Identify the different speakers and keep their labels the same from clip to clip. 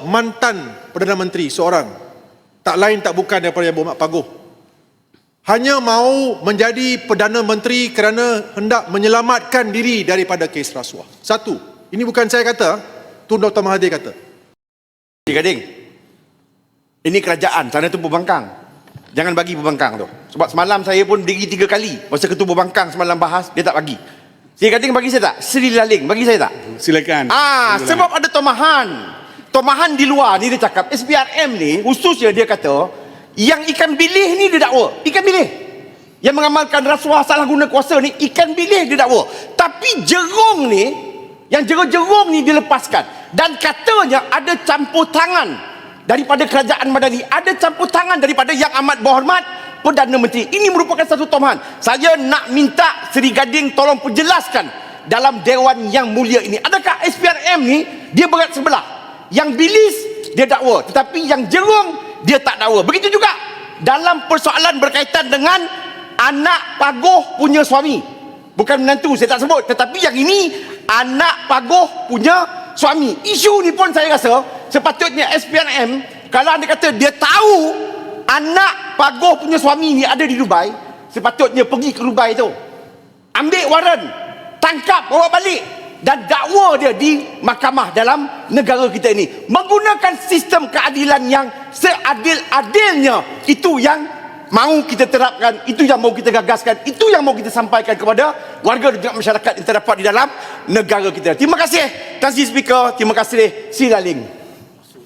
Speaker 1: mantan Perdana Menteri seorang, tak lain tak bukan daripada Yang Berhormat Paguh, hanya mahu menjadi Perdana Menteri kerana hendak menyelamatkan diri daripada kes rasuah. Satu, ini bukan saya kata, Tun Dr. Mahathir kata.
Speaker 2: Gading, ini kerajaan, sana tu pembangkang. Jangan bagi pembangkang tu. Sebab semalam saya pun berdiri 3 kali. Masa ketua pembangkang semalam bahas, dia tak bagi. Sri Gading bagi saya tak? Sri Laling bagi saya tak?
Speaker 3: Silakan.
Speaker 2: Sebab ada tomahan. Tomahan di luar ni dia cakap, SPRM ni khususnya dia kata, yang ikan bilih ni dia dakwa. Ikan bilih. Yang mengamalkan rasuah salah guna kuasa ni, ikan bilih dia dakwa. Tapi jerung ni, yang jerung-jerung ni dilepaskan. Dan katanya ada campur tangan daripada kerajaan Madani, ada campur tangan daripada Yang Amat Berhormat Perdana Menteri. Ini merupakan satu tomahan. Saya nak minta Sri Gading tolong penjelaskan dalam Dewan Yang Mulia ini, adakah SPRM ni dia berat sebelah? Yang bilis dia dakwa, tetapi yang jerung dia tak dakwa. Begitu juga dalam persoalan berkaitan dengan anak Paguh punya suami, bukan menantu, saya tak sebut, tetapi yang ini anak Paguh punya suami. Isu ni pun saya rasa sepatutnya SPRM, kalau anda kata dia tahu anak Paguh punya suami ni ada di Dubai, sepatutnya pergi ke Dubai tu, ambil waran, tangkap, bawa balik dan dakwa dia di mahkamah dalam negara kita ini menggunakan sistem keadilan yang seadil-adilnya. Itu yang mahu kita terapkan, itu yang mahu kita gagaskan, itu yang mahu kita sampaikan kepada warga dan juga masyarakat yang terdapat di dalam negara kita. Terima kasih Tan Sri Speaker, terima kasih Sri Laling.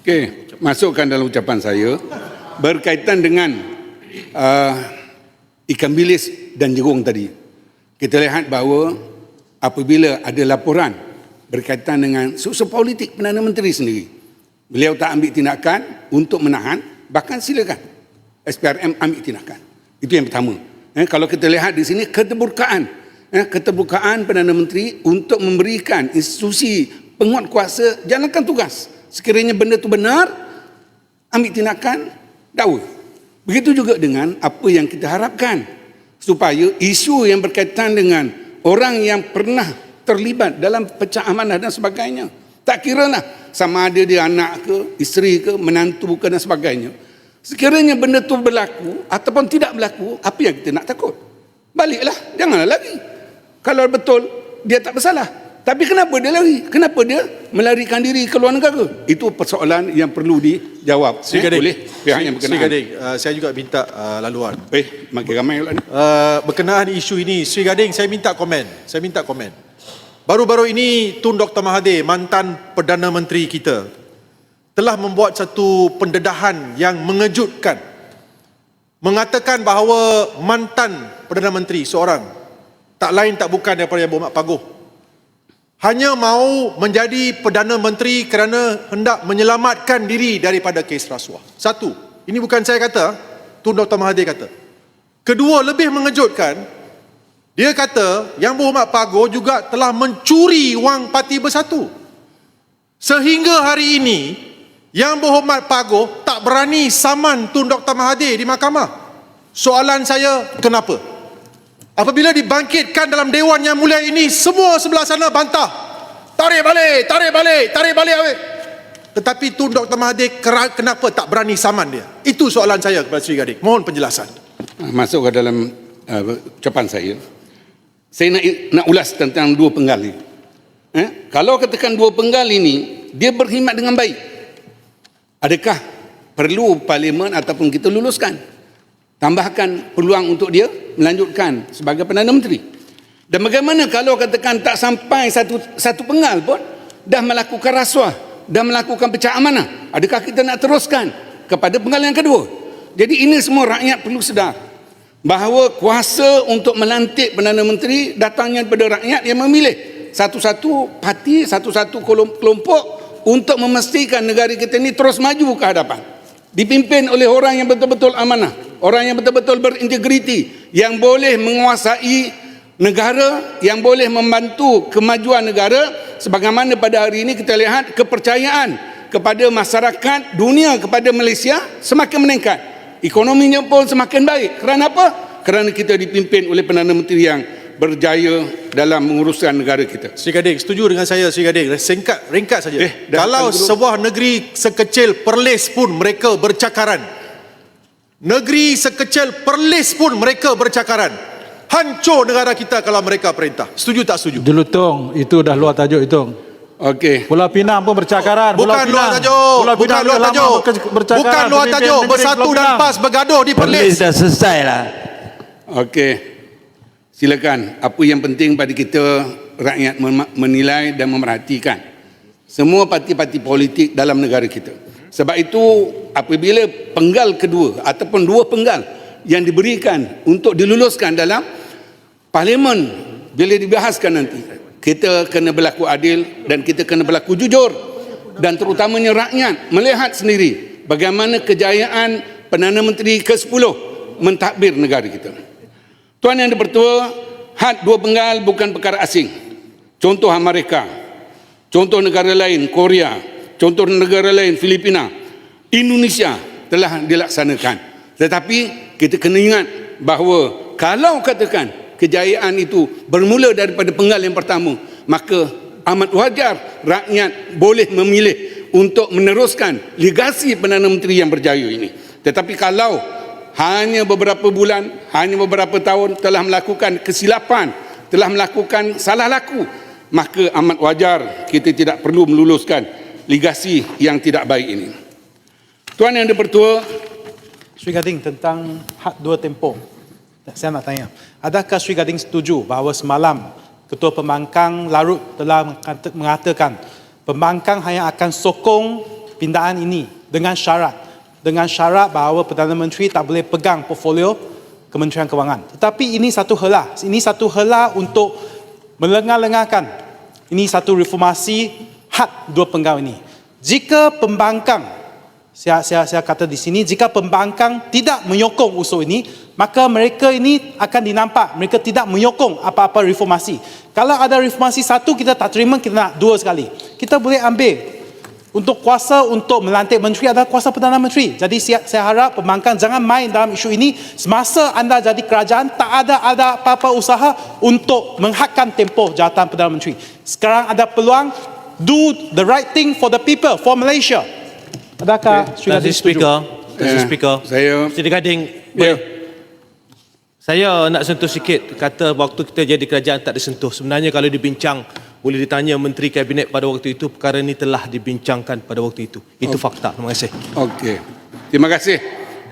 Speaker 3: Okey, masukkan dalam ucapan saya berkaitan dengan ikan bilis dan jerung tadi. Kita lihat bahawa apabila ada laporan berkaitan dengan susu politik Perdana Menteri sendiri, beliau tak ambil tindakan untuk menahan, bahkan silakan SPRM ambil tindakan. Itu yang pertama. Kalau kita lihat di sini keterbukaan Perdana Menteri untuk memberikan institusi penguat kuasa jalankan tugas. Sekiranya benda itu benar, ambil tindakan, dakwa. Begitu juga dengan apa yang kita harapkan, supaya isu yang berkaitan dengan orang yang pernah terlibat dalam pecah amanah dan sebagainya, tak kira lah sama ada dia anak ke, isteri ke, menantu ke dan sebagainya, sekiranya benda tu berlaku ataupun tidak berlaku, apa yang kita nak takut? Baliklah, janganlah lagi. Kalau betul dia tak bersalah, tapi kenapa dia lari? Kenapa dia melarikan diri ke luar negara? Itu persoalan yang perlu dijawab oleh pihak yang berkenaan.
Speaker 1: Sri Gading, saya juga minta laluan.
Speaker 3: Makin ramai pula ni.
Speaker 1: Berkenaan isu ini, Sri Gading, saya minta komen. Baru-baru ini Tun Dr. Mahathir, mantan Perdana Menteri kita, telah membuat satu pendedahan yang mengejutkan, mengatakan bahawa mantan Perdana Menteri seorang, tak lain tak bukan daripada Yang Berhormat Paguh, hanya mahu menjadi Perdana Menteri kerana hendak menyelamatkan diri daripada kes rasuah. Satu, ini bukan saya kata, Tun Dr. Mahathir kata. Kedua, lebih mengejutkan, dia kata Yang Berhormat Paguh juga telah mencuri wang Parti Bersatu. Sehingga hari ini, Yang Berhormat Paguh tak berani saman Tun Dr. Mahathir di mahkamah. Soalan saya, kenapa? Apabila dibangkitkan dalam Dewan Yang Mulia ini, semua sebelah sana bantah. Tarik balik. Tetapi Tun Dr. Mahathir kenapa tak berani saman dia? Itu soalan saya kepada Sri Gading. Mohon penjelasan.
Speaker 3: Masuk ke dalam ucapan saya. Saya nak ulas tentang dua penggal ini. Kalau katakan dua penggal ini, dia berkhidmat dengan baik, adakah perlu Parlimen ataupun kita luluskan, tambahkan peluang untuk dia melanjutkan sebagai Perdana Menteri? Dan bagaimana kalau katakan tak sampai satu penggal pun dah melakukan rasuah, dah melakukan pecah amanah, adakah kita nak teruskan kepada penggal yang kedua? Jadi ini semua rakyat perlu sedar bahawa kuasa untuk melantik Perdana Menteri datangnya daripada rakyat yang memilih satu-satu parti, satu-satu kelompok untuk memastikan negara kita ini terus maju ke hadapan, dipimpin oleh orang yang betul-betul amanah, orang yang betul-betul berintegriti, yang boleh menguasai negara, yang boleh membantu kemajuan negara. Sebagaimana pada hari ini kita lihat kepercayaan kepada masyarakat dunia kepada Malaysia semakin meningkat, ekonominya pun semakin baik. Kerana apa? Kerana kita dipimpin oleh Perdana Menteri yang berjaya dalam menguruskan negara kita.
Speaker 1: Sri Gading, setuju dengan saya Sri Gading. Ringkat saja.
Speaker 3: dah
Speaker 1: Kalau
Speaker 3: akan dulu.
Speaker 1: sebuah negeri sekecil Perlis pun mereka bercakaran. Negeri sekecil Perlis pun mereka bercakaran. Hancur negara kita kalau mereka perintah. Setuju tak setuju?
Speaker 4: Dulu Tong, itu dah luar tajuk itu.
Speaker 3: Okey.
Speaker 4: Pulau Pinang pun bercakaran.
Speaker 1: Bukan luar tajuk. Bukan luar tajuk. Bukan luar tajuk. Bersatu dan PAS bergaduh di Perlis.
Speaker 2: Perlis dah selesai lah.
Speaker 3: Okey. Silakan. Apa yang penting pada kita, rakyat menilai dan memerhatikan semua parti-parti politik dalam negara kita. Sebab itu apabila penggal kedua ataupun dua penggal yang diberikan untuk diluluskan dalam parlimen bila dibahaskan nanti, kita kena berlaku adil dan kita kena berlaku jujur, dan terutamanya rakyat melihat sendiri bagaimana kejayaan Perdana Menteri ke-10 mentadbir negara kita. Tuan Yang di-Pertua, had dua penggal bukan perkara asing. Contoh Amerika, contoh negara lain Korea, contoh negara lain Filipina, Indonesia telah dilaksanakan. Tetapi kita kena ingat bahawa kalau katakan kejayaan itu bermula daripada penggal yang pertama, maka amat wajar rakyat boleh memilih untuk meneruskan legasi Perdana Menteri yang berjaya ini. Tetapi kalau hanya beberapa bulan, hanya beberapa tahun telah melakukan kesilapan, telah melakukan salah laku, maka amat wajar kita tidak perlu meluluskan legasi yang tidak baik ini. Tuan Yang di-Pertua,
Speaker 4: Sri Gading, tentang hak dua tempoh. Saya nak tanya, adakah Sri Gading setuju bahawa semalam Ketua Pembangkang Larut telah mengatakan Pembangkang hanya akan sokong pindahan ini dengan syarat bahawa Perdana Menteri tak boleh pegang portfolio Kementerian Kewangan. Tetapi ini satu hela untuk melengah-lengahkan. Ini satu reformasi hak dua penggal ini. Jika pembangkang, saya kata di sini, jika pembangkang tidak menyokong usul ini, maka mereka ini akan dinampak mereka tidak menyokong apa-apa reformasi. Kalau ada reformasi satu kita tak terima, kita nak dua sekali. Kita boleh ambil untuk kuasa untuk melantik menteri adalah kuasa Perdana Menteri. Jadi saya harap pembangkang jangan main dalam isu ini. Semasa anda jadi kerajaan, tak ada apa-apa usaha untuk menghadkan tempoh jawatan Perdana Menteri. Sekarang ada peluang, do the right thing for the people, for Malaysia. Adakah Sri Gading setuju?
Speaker 5: Speaker.
Speaker 3: saya
Speaker 5: Sri Gading,
Speaker 3: Ya.
Speaker 5: saya nak sentuh sikit kata waktu kita jadi kerajaan tak disentuh. Sebenarnya kalau dibincang, boleh ditanya Menteri Kabinet pada waktu itu, perkara ini telah dibincangkan pada waktu itu. Itu fakta. Terima kasih.
Speaker 3: Okey. Terima kasih.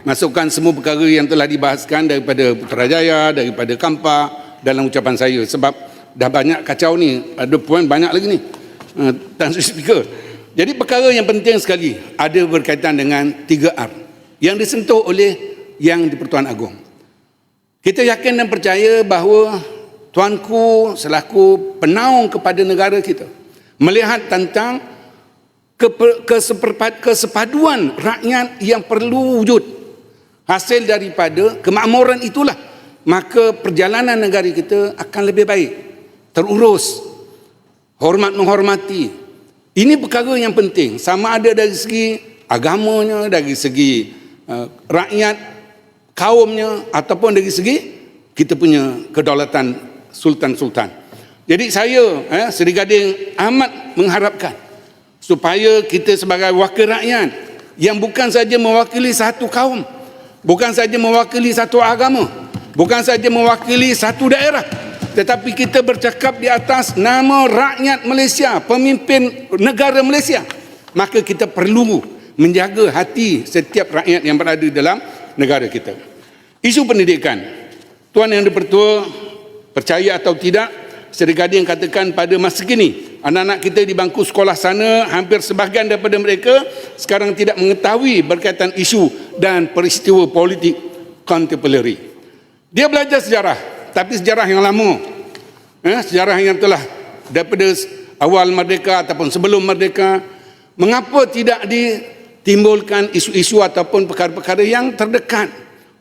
Speaker 3: Masukkan semua perkara yang telah dibahaskan daripada Putrajaya, daripada Kampa dalam ucapan saya. Sebab dah banyak kacau ni. Ada poin banyak lagi ni. Tuan Speaker. Jadi perkara yang penting sekali ada berkaitan dengan 3R yang disentuh oleh Yang di-Pertuan Agong. Kita yakin dan percaya bahawa tuanku selaku penaung kepada negara kita melihat tentang kesepaduan rakyat yang perlu wujud. Hasil daripada kemakmuran itulah maka perjalanan negara kita akan lebih baik, terurus, hormat menghormati. Ini perkara yang penting, sama ada dari segi agamanya, dari segi rakyat kaumnya, ataupun dari segi kita punya kedaulatan sultan-sultan. Jadi saya Sri Gading amat mengharapkan supaya kita sebagai wakil rakyat yang bukan saja mewakili satu kaum, bukan saja mewakili satu agama, bukan saja mewakili satu daerah, tetapi kita bercakap di atas nama rakyat Malaysia, pemimpin negara Malaysia. Maka kita perlu menjaga hati setiap rakyat yang berada dalam negara kita. Isu pendidikan, Tuan Yang di-Pertua, percaya atau tidak, Sri Gading katakan pada masa kini anak-anak kita di bangku sekolah sana, hampir sebahagian daripada mereka sekarang tidak mengetahui berkaitan isu dan peristiwa politik contemporary. Dia belajar sejarah, tapi sejarah yang lama, sejarah yang telah daripada awal merdeka ataupun sebelum merdeka. Mengapa tidak ditimbulkan isu-isu ataupun perkara-perkara yang terdekat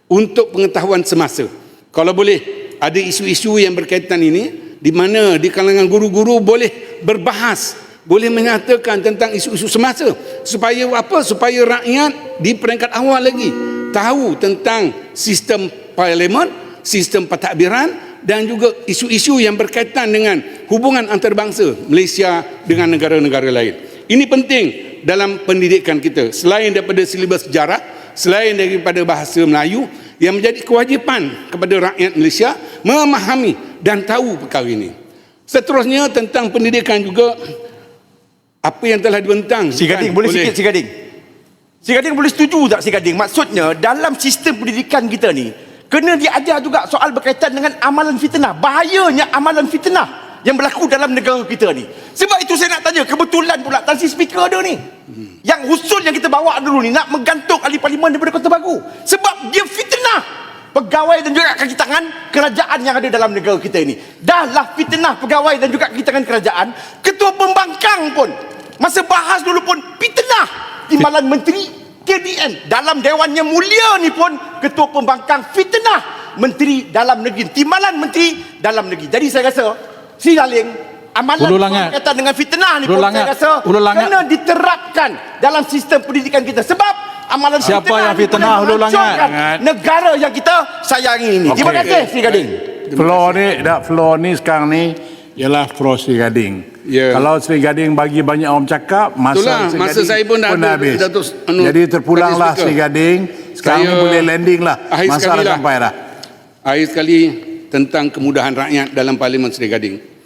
Speaker 3: untuk pengetahuan semasa? Kalau boleh ada isu-isu yang berkaitan ini, di mana di kalangan guru-guru boleh berbahas, boleh menyatakan tentang isu-isu semasa, supaya apa? Supaya rakyat di peringkat awal lagi tahu tentang sistem parlimen, sistem pentadbiran dan juga isu-isu yang berkaitan dengan hubungan antarabangsa Malaysia dengan negara-negara lain. Ini penting dalam pendidikan kita. Selain daripada silibus sejarah, selain daripada bahasa Melayu, yang menjadi kewajipan kepada rakyat Malaysia memahami dan tahu perkara ini. Seterusnya tentang pendidikan juga, apa yang telah dibentang.
Speaker 2: Si Gading, boleh sikit Si Gading. Si Gading boleh setuju tak Si Gading? Maksudnya dalam sistem pendidikan kita ni, kena diajar juga soal berkaitan dengan amalan fitnah. Bahayanya amalan fitnah yang berlaku dalam negara kita ni. Sebab itu saya nak tanya, kebetulan pula Tan Sri Speaker ada ni. Yang usul yang kita bawa dulu ni, nak menggantung ahli parlimen daripada Kota Baru. Sebab dia fitnah pegawai dan juga kaki tangan kerajaan yang ada dalam negara kita ini. Dahlah fitnah pegawai dan juga kaki tangan kerajaan, Ketua Pembangkang pun masa bahas dulu pun fitnah Timbalan Menteri KDN. Dalam Dewan Yang Mulia ni pun Ketua Pembangkang fitnah Menteri Dalam Negeri, Timbalan Menteri Dalam Negeri. Jadi saya rasa Si Daling, amalan berkaitan dengan fitnah ni pun saya rasa kena diterapkan dalam sistem pendidikan kita. Sebab amalan
Speaker 6: siapa
Speaker 2: fitnah
Speaker 6: yang fitnah Hulu Langat?
Speaker 2: negara yang kita sayangi ini. Terima kasih Si Gading.
Speaker 6: Floor ni sekarang ni ialah floor Sri Gading.
Speaker 3: Ya.
Speaker 6: Kalau Sri Gading bagi banyak orang cakap,
Speaker 3: Itulah, masa saya pun dah ada,
Speaker 6: habis.
Speaker 3: Datuk
Speaker 6: Jadi terpulanglah
Speaker 3: Speaker.
Speaker 6: Sri Gading. Sekarang ni boleh landing lah.
Speaker 3: Akhir
Speaker 6: Masa
Speaker 3: sekali
Speaker 6: dah
Speaker 3: lah.
Speaker 6: sampai dah.
Speaker 3: Akhir sekali tentang kemudahan rakyat dalam Parlimen Seri Gading.